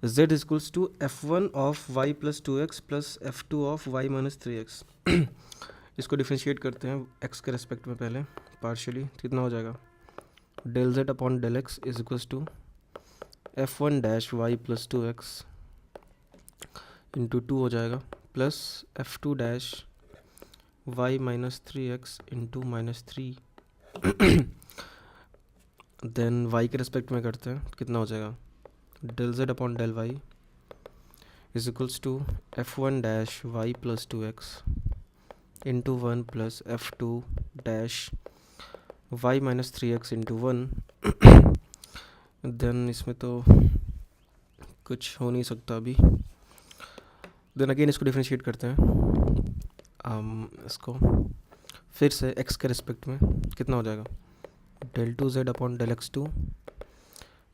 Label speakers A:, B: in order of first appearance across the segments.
A: z equals to f1 of y plus 2x plus f2 of y minus 3x। इसको differentiate करते हैं x के respect में पहले पार्शियली, कितना हो जाएगा, del z upon del x is equals to f1 dash y plus 2x into 2 हो जाएगा plus f2 dash y minus 3x into minus 3। Then y के रेस्पेक्ट में करते हैं, कितना हो जाएगा, del z upon del y is equals to f1 dash y plus 2x into 1 plus f2 dash y minus 3x into 1। Then इसमें तो कुछ हो नहीं सकता अभी। देन अगेन इसको डिफ्रेंशिएट करते हैं, इसको फिर से x के रिस्पेक्ट में, कितना हो जाएगा, del 2z upon del x2,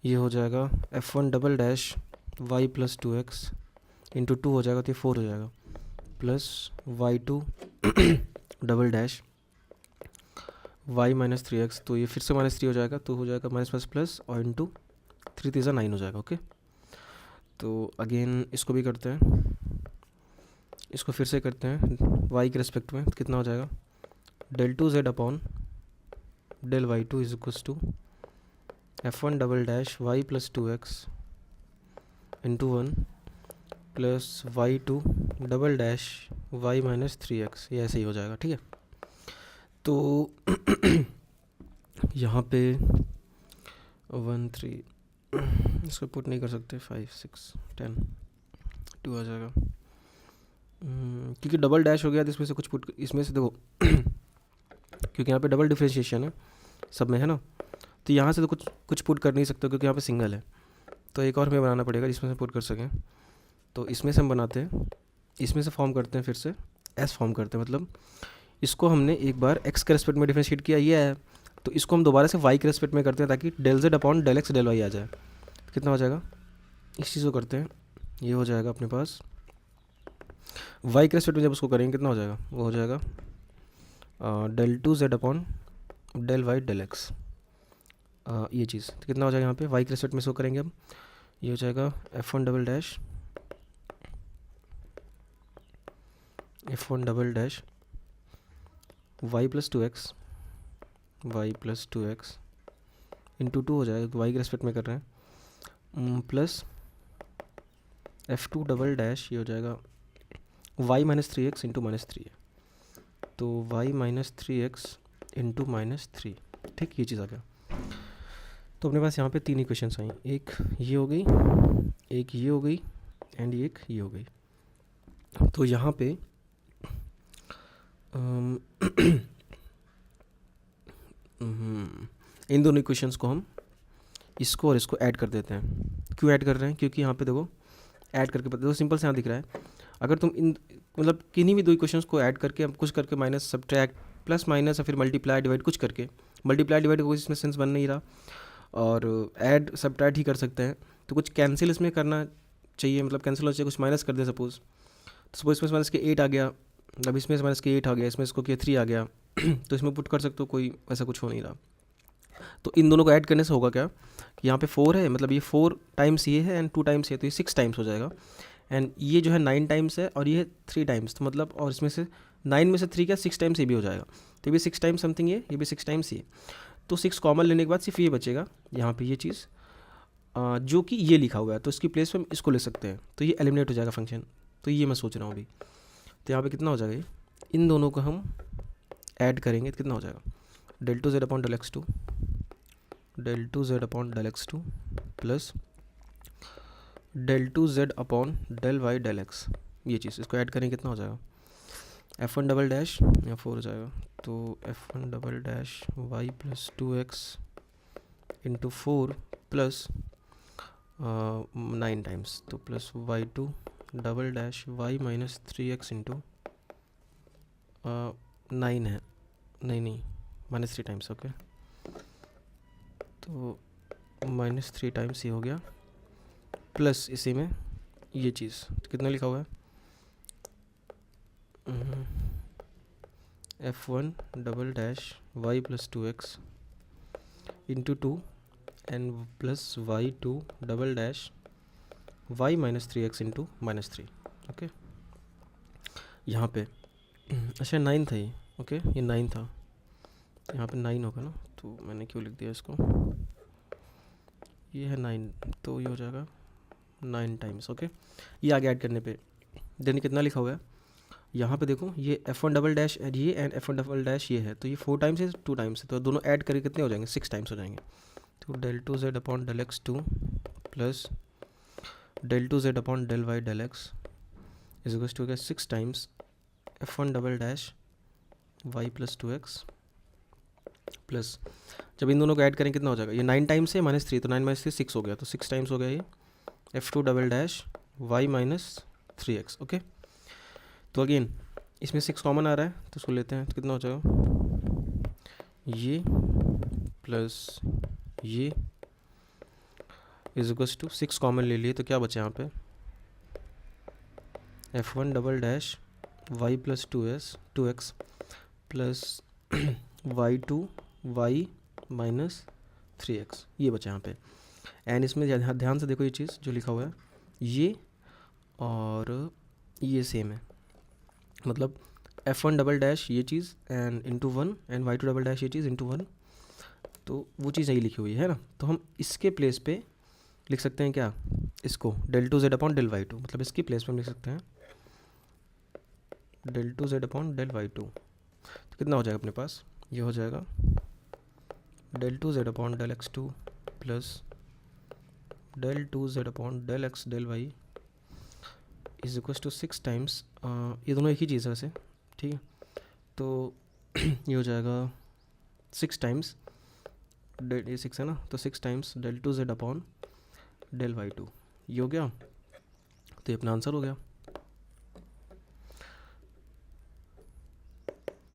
A: ये हो जाएगा f1 double dash y plus 2x into 2 हो जाएगा तो ये 4 हो जाएगा plus y2 double dash y minus 3x, तो ये फिर से माइनस 3 हो जाएगा, तो हो जाएगा माइनस प्लस प्लस और इंटू 3 3 9 हो जाएगा। ओके, तो अगेन इसको भी करते हैं, इसको फिर से करते हैं y के रेस्पेक्ट में, कितना हो जाएगा, del 2z upon del y2 is equals to f1 double dash y plus 2x into 1 plus y2 double dash y minus 3x, ये ऐसे ही हो जाएगा। ठीक है, तो यहाँ पे 1 3 इसको पुट नहीं कर सकते, 5 6 10 2 आ जाएगा, क्योंकि डबल डैश हो गया तो इसमें से कुछ पुट, इसमें से देखो क्योंकि यहाँ पे डबल डिफरेंशिएशन है सब में, है ना, तो यहाँ से तो कुछ पुट कर नहीं सकते क्योंकि यहाँ पे सिंगल है, तो एक और हमें बनाना पड़ेगा जिसमें से पुट कर सकें। तो इसमें से हम बनाते हैं, इसमें से फॉर्म करते हैं, फिर से एस फॉर्म करते हैं, मतलब इसको हमने एक बार एक्स के रेस्पेक्ट में डिफरेंशिएट किया, ये है, तो इसको हम दोबारा से वाई के रेस्पेक्ट में करते हैं ताकि del z upon del x del y आ जाए। कितना हो जाएगा, इस चीज़ को करते हैं, ये हो जाएगा अपने पास वाई के रेस्पेक्ट में, जब उसको करेंगे कितना हो जाएगा, वो हो जाएगा del 2z upon del y del x, ये चीज़, तो कितना हो जाएगा यहाँ पे वाई के रेस्पेक्ट में इसको करेंगे अब, ये हो जाएगा f1 double dash f1 double dash y plus 2x into 2 हो जाएगा, y के रेस्पेक्ट में कर रहे हैं, प्लस f2 डबल डैश, ये हो जाएगा y minus 3x into minus 3 है, तो y minus 3x into minus 3। ठीक, ये चीज़ आ गया। तो अपने पास यहाँ पे 3 इक्वेशंस आई, एक ये हो गई, एक ये हो गई एंड एक ये हो गई। तो यहाँ पे इन दोनों इक्वेशंस को हम इसको और इसको ऐड कर देते हैं। क्यों ऐड कर रहे हैं, क्योंकि यहाँ पे देखो ऐड करके पता, देखो सिंपल से यहाँ दिख रहा है, अगर तुम इन मतलब किन्हीं भी दो इक्वेशंस को ऐड करके कुछ करके माइनस सब्ट्रैक्ट प्लस माइनस या फिर मल्टीप्लाई डिवाइड कुछ करके, मल्टीप्लाई डिवाइड कोई इसमें सेंस बन नहीं रहा और ऐड सब्ट्रैक्ट ही कर सकते हैं, तो कुछ कैंसिल इसमें करना चाहिए, मतलब कैंसिल होना चाहिए, कुछ माइनस कर दे सपोज, तो सपोज इसमें माइनस के 8 आ गया, मतलब इसमें से माइनस के 8 आ गया, इसमें इसको के 3 आ गया तो इसमें पुट कर सकते हो, कोई ऐसा कुछ हो नहीं रहा। तो इन दोनों को ऐड करने से होगा क्या कि यहाँ पे 4 है, मतलब ये 4 टाइम्स ये है एंड 2 टाइम्स ये, तो ये 6 टाइम्स हो जाएगा, एंड ये जो है 9 टाइम्स है और ये 3 टाइम्स, तो मतलब और इसमें से 9 में से 3 क्या 6 टाइम्स ये भी हो जाएगा, तो ये भी 6 टाइम्स समथिंग, ये भी 6 टाइम्स ये, तो 6 कॉमन लेने के बाद सिर्फ ये बचेगा यहाँ पे ये चीज़, जो कि ये लिखा हुआ है, तो इसकी प्लेस पे हम इसको ले सकते हैं, तो ये एलिमिनेट हो जाएगा फंक्शन। तो ये मैं सोच रहा हूँ अभी, तो यहाँ पे कितना हो जाएगा, ये इन दोनों को हम ऐड करेंगे तो कितना हो जाएगा, del 2z upon del x2 del 2z upon del x2 plus del 2z upon del y del x, ये चीज़ इसको ऐड करेंगे कितना हो जाएगा, f1 डबल डैश या 4 हो जाएगा, तो f1 double dash y plus 2x into 4 plus 9 times, तो plus y2 double dash y minus 3x into 9 है, नहीं माइनस 3 टाइम्स, ओके, तो माइनस 3 टाइम्स ये हो गया, प्लस इसी में ये चीज़, तो कितना लिखा हुआ है, f1 double dash y plus 2x into 2 and plus y2 double dash y minus 3x into -3। Okay, यहाँ पे अच्छा 9 था ये। ओके, ये 9 था, यहाँ पे 9 होगा ना, तो मैंने क्यों लिख दिया इसको, ये है 9, तो ये हो जाएगा 9 टाइम्स। ओके, ये आगे ऐड करने पे देन कितना लिखा हुआ है यहाँ पे देखो, ये F1 डबल डैश ये एंड F1 डबल डैश ये है, तो ये 4 टाइम्स है 2 टाइम्स है, तो दोनों ऐड करके कितने हो जाएंगे, 6 टाइम्स हो जाएंगे। तो del 2z upon del x2 plus del 2z upon del y del x is equals to 6 times F1 double dash y plus 2x plus, जब इन दोनों को ऐड करें कितना हो जाएगा, ये 9 टाइम्स है -3, तो 9 -3 6 हो गया, तो 6 टाइम्स हो गया ये F2 double dash y minus 3x। Okay, तो अगेन इसमें 6 कॉमन आ रहा है, तो इसको लेते हैं, तो कितना हो जाएगा, ये प्लस ये इज इक्वल्स टू 6 कॉमन ले लिए, तो क्या बचा यहाँ पे, F1 double dash y plus 2x plus y2 y minus 3x, ये बचा यहाँ पे। एंड इसमें ध्यान से देखो ये चीज़ जो लिखा हुआ है, ये और ये सेम है, मतलब F1 डबल डैश ये चीज़ and into 1 and y2 double dash ये चीज़ इंटू 1, तो वो चीज़ यही लिखी हुई है ना, तो हम इसके प्लेस पे लिख सकते हैं क्या, इसको del 2z upon del y2, मतलब इसकी प्लेस पे हम लिख सकते हैं del 2z upon del y2, तो कितना हो जाएगा अपने पास, ये हो जाएगा del 2z upon del x2 plus del 2z upon del x del y is equals to 6 times, ये दोनों एक ही चीज़ है वैसे, ठीक है, तो ये हो जाएगा 6 टाइम्स ये 6 है ना, तो 6 times del 2z upon del y2, ये हो गया, तो ये अपना आंसर हो गया।